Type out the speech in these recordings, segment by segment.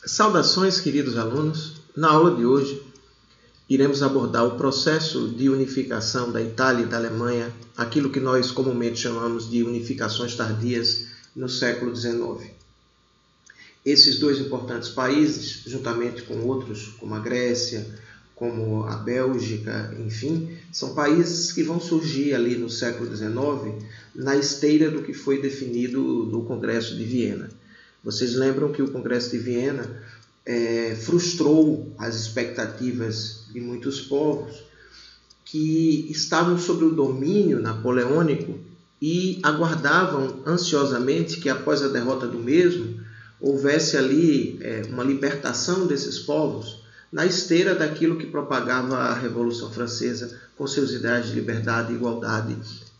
Saudações, queridos alunos. Na aula de hoje, iremos abordar o processo de unificação da Itália e da Alemanha, aquilo que nós comumente chamamos de unificações tardias no século XIX. Esses dois importantes países, juntamente com outros, como a Grécia, como a Bélgica, enfim, são países que vão surgir ali no século XIX na esteira do que foi definido no Congresso de Viena. Vocês lembram que o Congresso de Viena frustrou as expectativas de muitos povos que estavam sob o domínio napoleônico e aguardavam ansiosamente que, após a derrota do mesmo, houvesse ali uma libertação desses povos na esteira daquilo que propagava a Revolução Francesa com seus ideais de liberdade, igualdade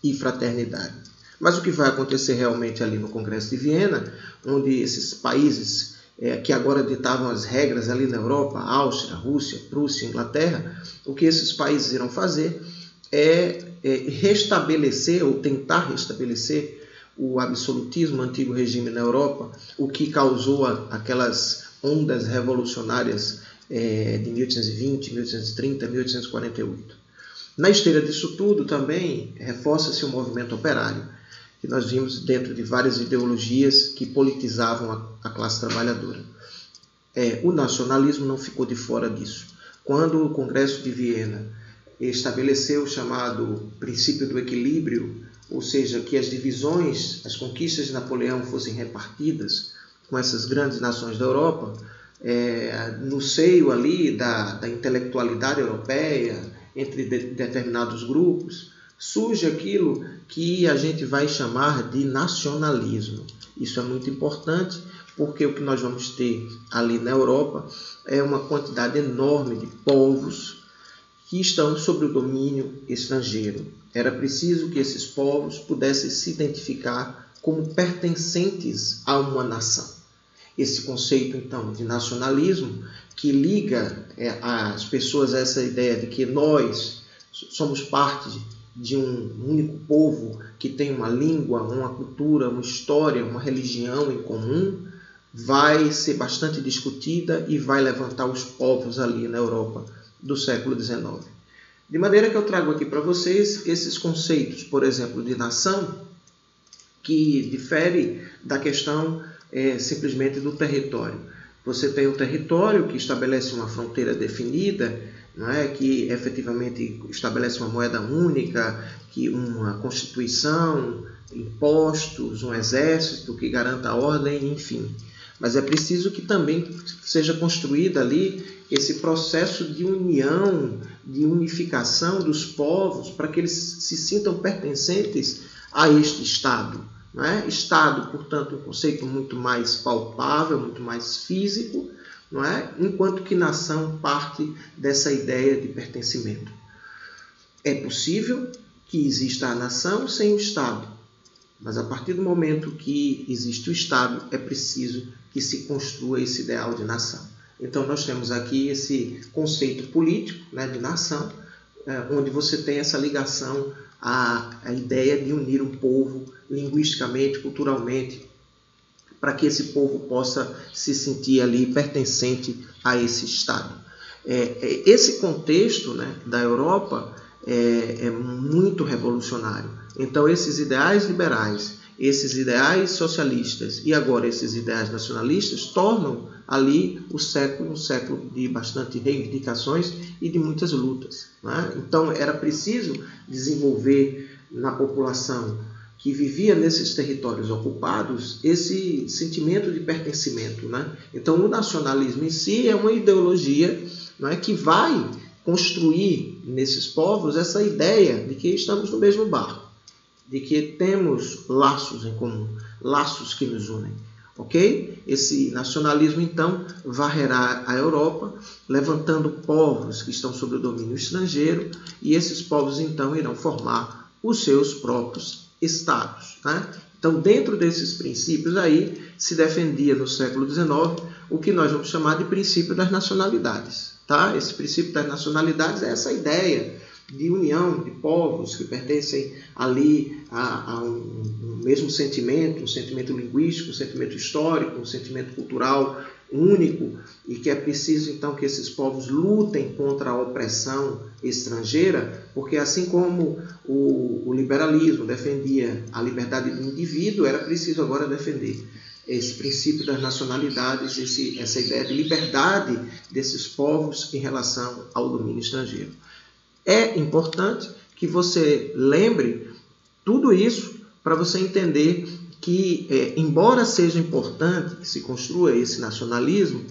e fraternidade. Mas o que vai acontecer realmente ali no Congresso de Viena, onde esses países que agora ditavam as regras ali na Europa, Áustria, Rússia, Prússia, Inglaterra, o que esses países irão fazer é restabelecer ou tentar restabelecer o absolutismo, o antigo regime na Europa, o que causou aquelas ondas revolucionárias de 1820, 1830, 1848. Na esteira disso tudo também reforça-se o movimento operário, que nós vimos dentro de várias ideologias que politizavam a classe trabalhadora. O nacionalismo não ficou de fora disso. Quando o Congresso de Viena estabeleceu o chamado princípio do equilíbrio, ou seja, que as divisões, as conquistas de Napoleão fossem repartidas com essas grandes nações da Europa, no seio ali da intelectualidade europeia, entre determinados grupos, surge aquilo que a gente vai chamar de nacionalismo. Isso é muito importante porque o que nós vamos ter ali na Europa é uma quantidade enorme de povos que estão sob o domínio estrangeiro. Era preciso que esses povos pudessem se identificar como pertencentes a uma nação. Esse conceito, então, de nacionalismo, que liga as pessoas a essa ideia de que nós somos parte de um único povo que tem uma língua, uma cultura, uma história, uma religião em comum, vai ser bastante discutida e vai levantar os povos ali na Europa do século XIX. De maneira que eu trago aqui para vocês esses conceitos, por exemplo, de nação, que difere da questão simplesmente do território. Você tem um território que estabelece uma fronteira definida, não é? Que efetivamente estabelece uma moeda única, que uma constituição, impostos, um exército que garanta a ordem, enfim. Mas é preciso que também seja construído ali esse processo de união, de unificação dos povos, para que eles se sintam pertencentes a este Estado. Não é? Estado, portanto, um conceito muito mais palpável, muito mais físico, não é? Enquanto que nação parte dessa ideia de pertencimento. É possível que exista a nação sem o Estado, mas a partir do momento que existe o Estado, é preciso que se construa esse ideal de nação. Então, nós temos aqui esse conceito político, né, de nação, onde você tem essa ligação à ideia de unir um povo linguisticamente, culturalmente, para que esse povo possa se sentir ali pertencente a esse Estado. Esse contexto, né, da Europa é muito revolucionário. Então, esses ideais liberais, esses ideais socialistas e agora esses ideais nacionalistas tornam ali o século um século de bastante reivindicações e de muitas lutas, né? Então, era preciso desenvolver na população que vivia nesses territórios ocupados esse sentimento de pertencimento, né? Então, o nacionalismo em si é uma ideologia, não é, que vai construir nesses povos essa ideia de que estamos no mesmo barco, de que temos laços em comum, laços que nos unem. Ok? Esse nacionalismo, então, varrerá a Europa, levantando povos que estão sob o domínio estrangeiro, e esses povos, então, irão formar os seus próprios estados, né? Então, dentro desses princípios aí, se defendia no século XIX o que nós vamos chamar de princípio das nacionalidades. Tá? Esse princípio das nacionalidades é essa ideia de união de povos que pertencem ali a um mesmo sentimento, um sentimento linguístico, um sentimento histórico, um sentimento cultural único e que é preciso então que esses povos lutem contra a opressão estrangeira, porque assim como o liberalismo defendia a liberdade do indivíduo, era preciso agora defender esse princípio das nacionalidades, essa ideia de liberdade desses povos em relação ao domínio estrangeiro. É importante que você lembre tudo isso para você entender que, embora seja importante que se construa esse nacionalismo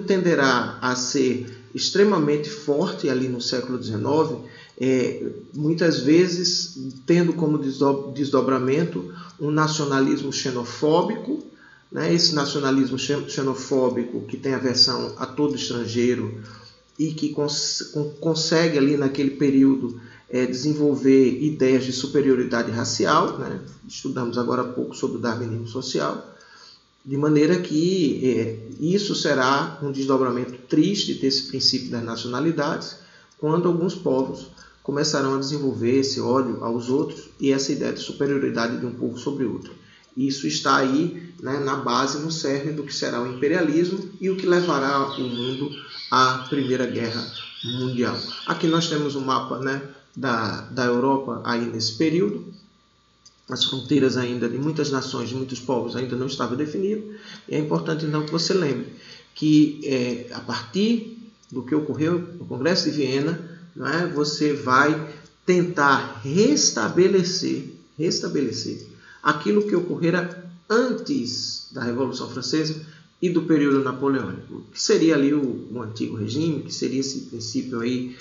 tenderá a ser extremamente forte ali no século XIX, muitas vezes tendo como desdobramento um nacionalismo xenofóbico, né? Esse nacionalismo xenofóbico que tem aversão a todo estrangeiro e que consegue ali naquele período desenvolver ideias de superioridade racial, né? Estudamos agora há pouco sobre o darwinismo social, de maneira que isso será um desdobramento triste desse princípio das nacionalidades, quando alguns povos começarão a desenvolver esse ódio aos outros e essa ideia de superioridade de um povo sobre outro. Isso está aí, né, na base, no cerne do que será o imperialismo e o que levará o mundo à Primeira Guerra Mundial. Aqui nós temos um mapa, né, da Europa aí nesse período. As fronteiras ainda de muitas nações, de muitos povos ainda não estavam definidas. E é importante então que você lembre que a partir do que ocorreu no Congresso de Viena, né, você vai tentar restabelecer aquilo que ocorrera antes da Revolução Francesa e do período napoleônico, que seria ali o antigo regime, que seria esse princípio aí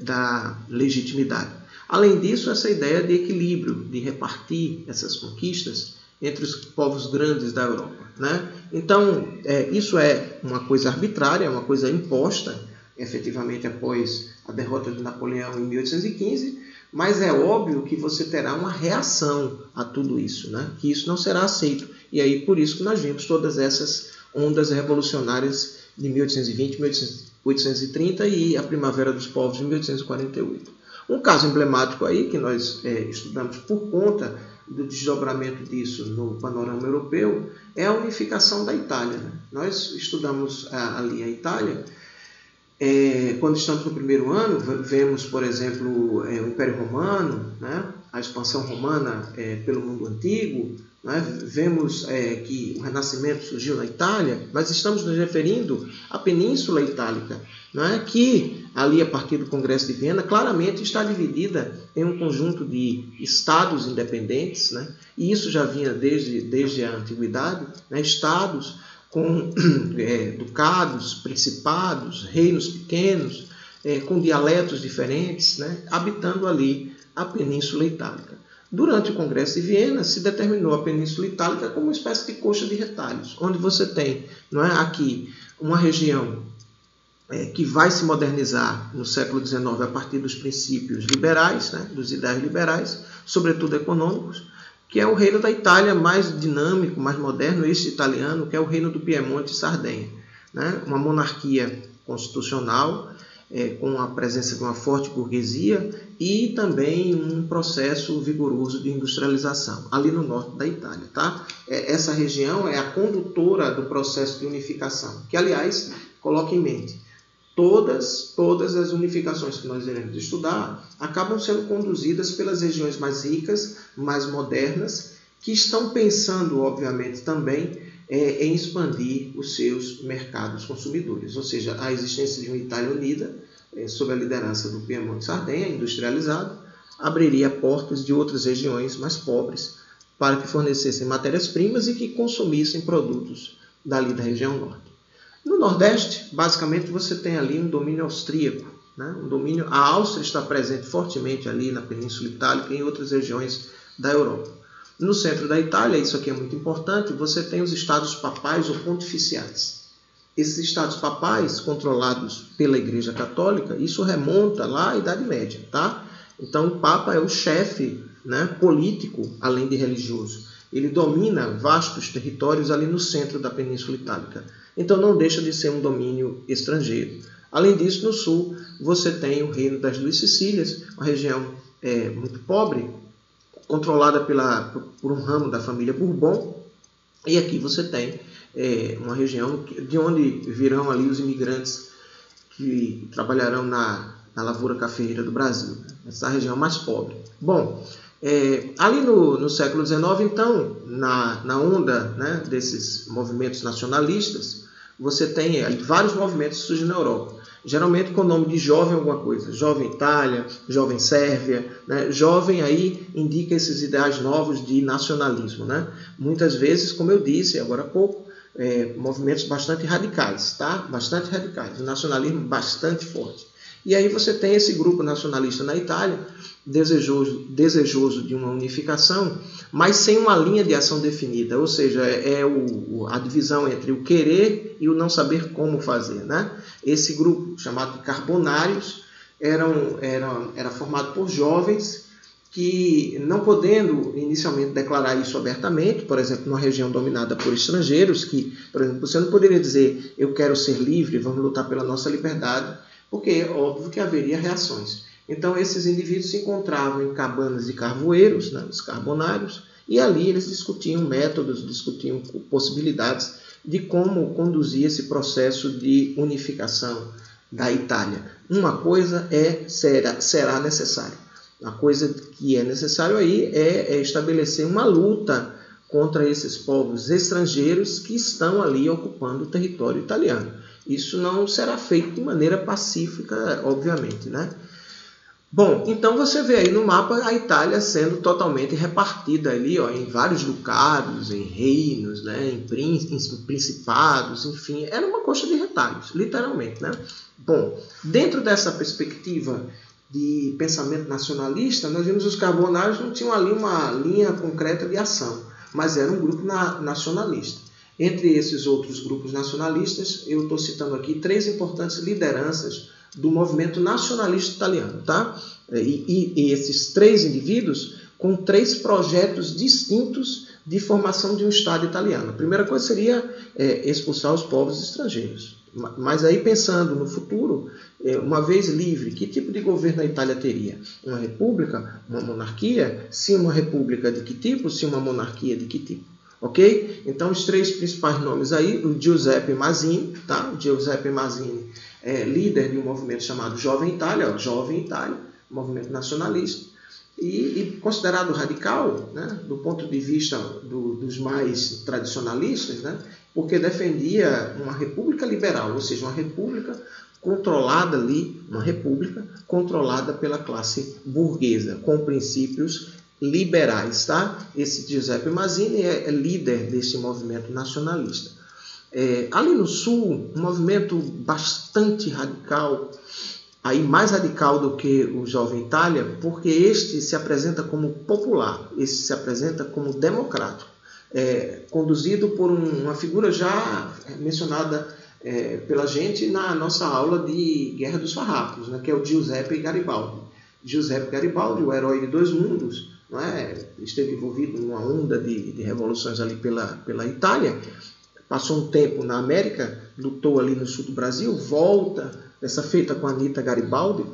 da legitimidade. Além disso, essa ideia de equilíbrio, de repartir essas conquistas entre os povos grandes da Europa, né? Então, isso é uma coisa arbitrária, é uma coisa imposta, efetivamente, após a derrota de Napoleão em 1815, mas é óbvio que você terá uma reação a tudo isso, né? Que isso não será aceito. E aí, por isso que nós vimos todas essas ondas revolucionárias de 1820, 1830 e a Primavera dos Povos de 1848. Um caso emblemático aí, que nós estudamos por conta do desdobramento disso no panorama europeu, é a unificação da Itália, né? Nós estudamos ali a Itália. Quando estamos no primeiro ano, vemos, por exemplo, o Império Romano, né? A expansão romana pelo mundo antigo, né? Vemos que o Renascimento surgiu na Itália, mas estamos nos referindo à Península Itálica, né? Que ali, a partir do Congresso de Viena, claramente está dividida em um conjunto de estados independentes, né? E isso já vinha desde a Antiguidade, né? Estados com ducados, principados, reinos pequenos, com dialetos diferentes, né? Habitando ali a Península Itálica. Durante o Congresso de Viena, se determinou a Península Itálica como uma espécie de coxa de retalhos, onde você tem, não é, aqui uma região que vai se modernizar no século XIX a partir dos princípios liberais, né, dos ideais liberais, sobretudo econômicos, que é o reino da Itália mais dinâmico, mais moderno, este italiano, que é o reino do Piemonte e Sardenha, né, uma monarquia constitucional, com a presença de uma forte burguesia e também um processo vigoroso de industrialização, ali no norte da Itália. Tá? Essa região é a condutora do processo de unificação, que, aliás, coloque em mente, todas as unificações que nós iremos estudar acabam sendo conduzidas pelas regiões mais ricas, mais modernas, que estão pensando, obviamente, também em expandir os seus mercados consumidores. Ou seja, a existência de uma Itália unida, sob a liderança do Piemonte e Sardenha, industrializado, abriria portas de outras regiões mais pobres para que fornecessem matérias-primas e que consumissem produtos dali da região norte. No Nordeste, basicamente, você tem ali um domínio austríaco, né? A Áustria está presente fortemente ali na Península Itálica e em outras regiões da Europa. No centro da Itália, isso aqui é muito importante, você tem os estados papais ou pontificiais. Esses estados papais, controlados pela Igreja Católica, isso remonta lá à Idade Média. Tá? Então, o Papa é o chefe, né, político, além de religioso. Ele domina vastos territórios ali no centro da Península Itálica. Então, não deixa de ser um domínio estrangeiro. Além disso, no sul, você tem o Reino das Duas Sicílias, uma região muito pobre, controlada por um ramo da família Bourbon. E aqui você tem uma região de onde virão ali os imigrantes que trabalharão na lavoura cafeeira do Brasil, essa região mais pobre. Bom, ali no século XIX, então, na onda, né, desses movimentos nacionalistas, você tem vários movimentos que surgem na Europa, geralmente com o nome de jovem alguma coisa, jovem Itália, jovem Sérvia, né? Jovem aí indica esses ideais novos de nacionalismo, né? Muitas vezes, como eu disse agora há pouco, movimentos bastante radicais, tá? Bastante radicais, um nacionalismo bastante forte. E aí você tem esse grupo nacionalista na Itália, desejoso de uma unificação, mas sem uma linha de ação definida, ou seja, a divisão entre o querer e o não saber como fazer, né? Esse grupo, chamado de Carbonários, era formado por jovens que, não podendo inicialmente declarar isso abertamente, por exemplo, numa região dominada por estrangeiros, que, por exemplo, você não poderia dizer eu quero ser livre, vamos lutar pela nossa liberdade, porque é óbvio que haveria reações. Então, esses indivíduos se encontravam em cabanas de carvoeiros, né, os carbonários, e ali eles discutiam métodos, discutiam possibilidades de como conduzir esse processo de unificação da Itália. Uma coisa será necessária. A coisa que é necessário aí é estabelecer uma luta contra esses povos estrangeiros que estão ali ocupando o território italiano. Isso não será feito de maneira pacífica, obviamente, né? Bom, então você vê aí no mapa a Itália sendo totalmente repartida ali, ó, em vários ducados, em reinos, né, em principados, enfim, era uma coxa de retalhos, literalmente, né? Bom, dentro dessa perspectiva de pensamento nacionalista, nós vimos os carbonários não tinham ali uma linha concreta de ação, mas era um grupo nacionalista. Entre esses outros grupos nacionalistas, eu estou citando aqui 3 importantes lideranças do movimento nacionalista italiano, tá? E esses 3 indivíduos com 3 projetos distintos de formação de um Estado italiano. A primeira coisa seria expulsar os povos estrangeiros. Mas aí, pensando no futuro, uma vez livre, que tipo de governo a Itália teria? Uma república? Uma monarquia? Se uma república, de que tipo? Se uma monarquia, de que tipo? Ok? Então, os 3 principais nomes aí, o Giuseppe Mazzini, tá? O Giuseppe Mazzini é líder de um movimento chamado Jovem Itália, movimento nacionalista, e considerado radical, né, do ponto de vista dos mais tradicionalistas, né, porque defendia uma república liberal, ou seja, uma república controlada pela classe burguesa, com princípios liberais, tá? Esse Giuseppe Mazzini é líder desse movimento nacionalista. Ali no sul, um movimento bastante radical, aí mais radical do que o Jovem Itália, porque este se apresenta como popular, este se apresenta como democrático, conduzido por uma figura já mencionada pela gente na nossa aula de Guerra dos Farrapos, né, que é o Giuseppe Garibaldi. Giuseppe Garibaldi, o herói de 2 mundos, não é? Esteve envolvido numa onda de revoluções ali pela Itália, passou um tempo na América, lutou ali no sul do Brasil, volta, essa feita com a Anita Garibaldi,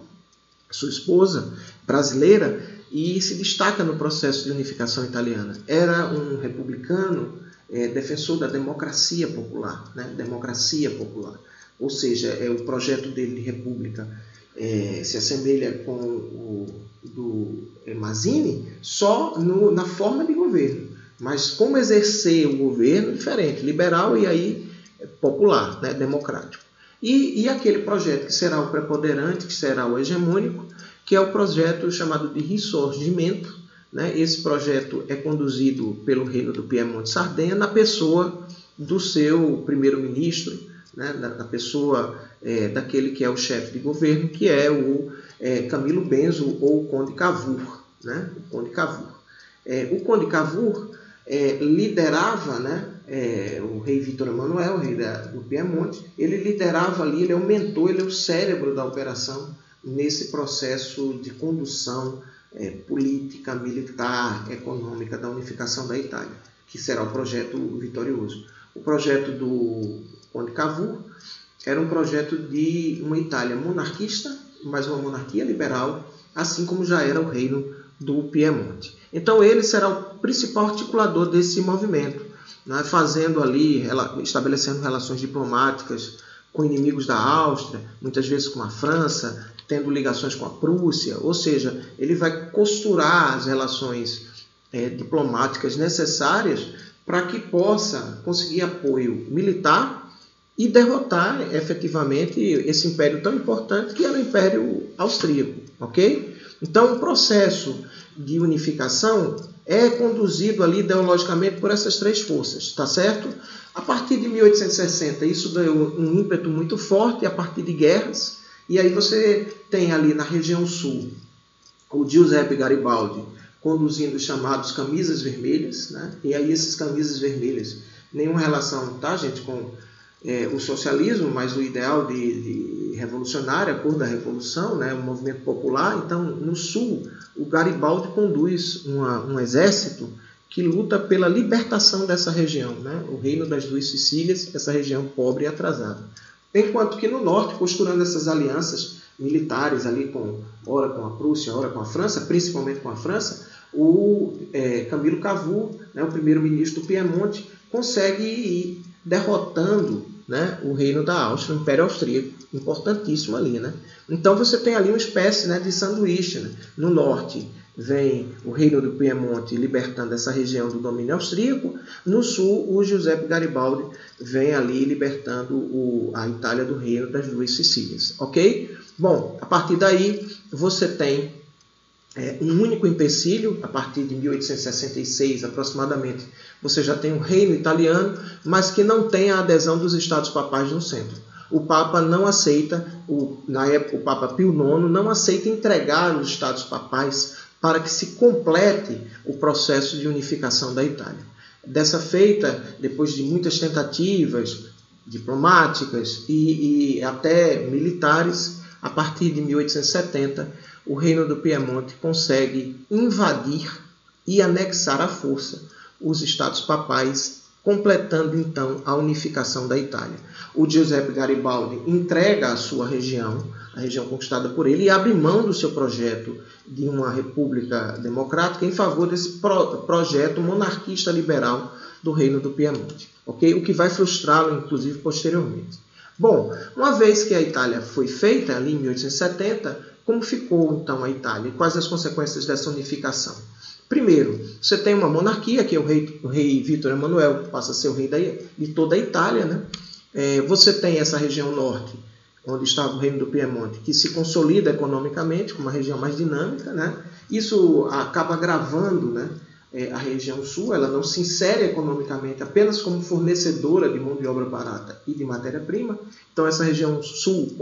sua esposa brasileira, e se destaca no processo de unificação italiana. Era um republicano, defensor da democracia popular, né? Democracia popular. Ou seja, o projeto dele de república se assemelha com o do Mazzini só na forma de governo, mas como exercer o governo diferente, liberal e aí popular, né? Democrático. E aquele projeto que será o preponderante, que será o hegemônico, que é o projeto chamado de Risorgimento, né? Esse projeto é conduzido pelo reino do Piemonte e Sardenha na pessoa do seu primeiro-ministro, né? Da pessoa daquele que é o chefe de governo, que é o Camilo Benso ou o Conde Cavour. Né? O Conde Cavour. O Conde Cavour liderava, né? O rei Vítor Emanuel, o rei do Piemonte, ele liderava ali, ele é o mentor, ele é o cérebro da operação nesse processo de condução política, militar, econômica da unificação da Itália, que será o projeto vitorioso. O projeto do Conde Cavour era um projeto de uma Itália monarquista, mas uma monarquia liberal, assim como já era o reino do Piemonte. Então ele será o principal articulador desse movimento. né, fazendo ali, estabelecendo relações diplomáticas com inimigos da Áustria, muitas vezes com a França, tendo ligações com a Prússia, ou seja, ele vai costurar as relações diplomáticas necessárias para que possa conseguir apoio militar e derrotar efetivamente esse império tão importante que era o Império Austríaco, ok? Então, o processo de unificação é conduzido ali ideologicamente por essas três forças, tá certo? A partir de 1860, isso ganhou um ímpeto muito forte a partir de guerras, e aí você tem ali na região sul o Giuseppe Garibaldi conduzindo os chamados camisas vermelhas, né? E aí esses camisas vermelhas, nenhuma relação, tá, gente, com o socialismo, mas o ideal de revolucionário, a cor da revolução, né? O movimento popular. Então, no sul, o Garibaldi conduz um exército que luta pela libertação dessa região, né? O Reino das Duas Sicílias, essa região pobre e atrasada. Enquanto que no norte, costurando essas alianças militares ali, ora com a Prússia, ora com a França, principalmente com a França, o Camilo Cavour, né, o primeiro-ministro do Piemonte, consegue ir derrotando, né, o reino da Áustria, o Império Austríaco, importantíssimo ali, né? Então você tem ali uma espécie, né, de sanduíche, né? No norte vem o reino do Piemonte libertando essa região do domínio austríaco, no sul o Giuseppe Garibaldi vem ali libertando a Itália do reino das Duas Sicílias, ok? Bom, a partir daí você tem um único empecilho. A partir de 1866 aproximadamente, você já tem um reino italiano, mas que não tem a adesão dos Estados Papais no centro. O Papa não aceita, na época o Papa Pio IX não aceita entregar os Estados Papais para que se complete o processo de unificação da Itália. Dessa feita, depois de muitas tentativas diplomáticas e até militares, a partir de 1870, o Reino do Piemonte consegue invadir e anexar à força os Estados Papais, completando então a unificação da Itália. O Giuseppe Garibaldi entrega a sua região, a região conquistada por ele, e abre mão do seu projeto de uma república democrática em favor desse projeto monarquista liberal do Reino do Piemonte, ok? O que vai frustrá-lo, inclusive, posteriormente. Bom, uma vez que a Itália foi feita, ali em 1870, como ficou então a Itália? E quais as consequências dessa unificação? Primeiro, você tem uma monarquia, que é o rei Vítor Emanuel, que passa a ser o rei de toda a Itália, né? Você tem essa região norte, onde estava o Reino do Piemonte, que se consolida economicamente, como uma região mais dinâmica, né? Isso acaba agravando, né, a região sul. Ela não se insere economicamente apenas como fornecedora de mão de obra barata e de matéria-prima. Então essa região sul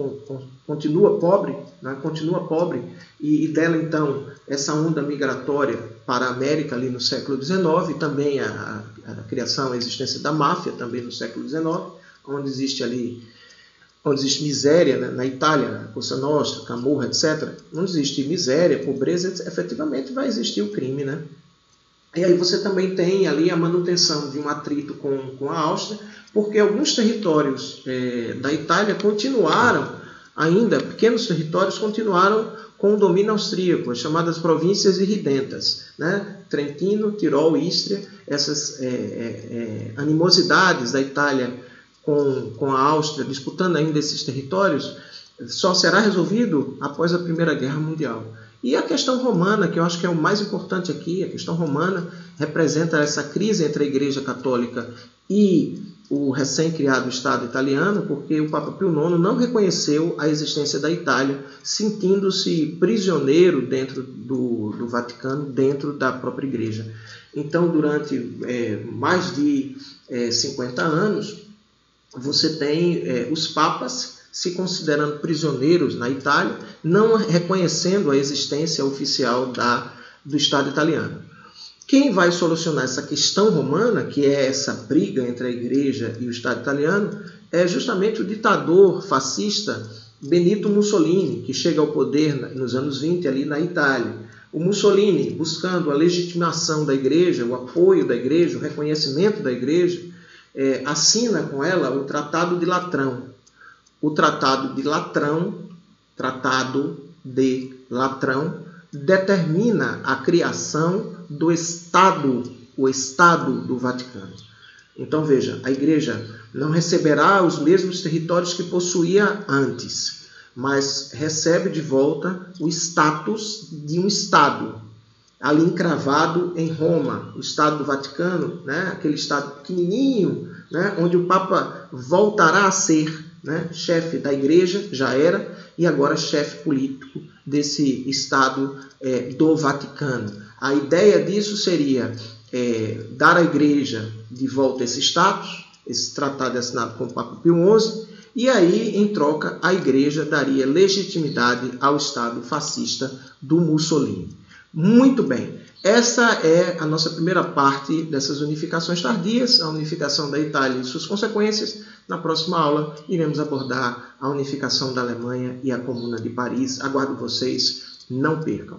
continua pobre, né? Continua pobre, e dela então essa onda migratória para a América ali no século XIX, também a criação, a existência da máfia também no século XIX, onde existe miséria, né? Na Itália, Cosa Nostra, Camorra, etc. Onde existe miséria, pobreza, efetivamente vai existir o crime, né? E aí você também tem ali a manutenção de um atrito com a Áustria, porque alguns territórios da Itália continuaram, ainda pequenos territórios, continuaram com o domínio austríaco, as chamadas províncias irridentas, né? Trentino, Tirol, Istria, essas animosidades da Itália com a Áustria, disputando ainda esses territórios, só será resolvido após a Primeira Guerra Mundial. E a questão romana, que eu acho que é o mais importante aqui, a questão romana representa essa crise entre a Igreja Católica e o recém-criado Estado italiano, porque o Papa Pio IX não reconheceu a existência da Itália, sentindo-se prisioneiro dentro do Vaticano, dentro da própria Igreja. Então, durante mais de 50 anos, você tem os papas se considerando prisioneiros na Itália, não reconhecendo a existência oficial do Estado italiano. Quem vai solucionar essa questão romana, que é essa briga entre a Igreja e o Estado italiano, é justamente o ditador fascista Benito Mussolini, que chega ao poder nos anos 20 ali na Itália. O Mussolini, buscando a legitimação da Igreja, o apoio da Igreja, o reconhecimento da Igreja, assina com ela o Tratado de Latrão. O Tratado de Latrão determina a criação do Estado, o Estado do Vaticano. Então veja, a igreja não receberá os mesmos territórios que possuía antes, mas recebe de volta o status de um Estado, ali encravado em Roma, o Estado do Vaticano, né? Aquele Estado pequenininho, né? Onde o Papa voltará a ser, né, chefe da igreja, já era, e agora chefe político desse Estado do Vaticano. A ideia disso seria dar à igreja de volta esse status, esse tratado assinado com o Papa Pio XI, e aí, em troca, a igreja daria legitimidade ao Estado fascista do Mussolini. Muito bem, essa é a nossa primeira parte dessas unificações tardias, a unificação da Itália e suas consequências. Na próxima aula, iremos abordar a unificação da Alemanha e a Comuna de Paris. Aguardo vocês, não percam!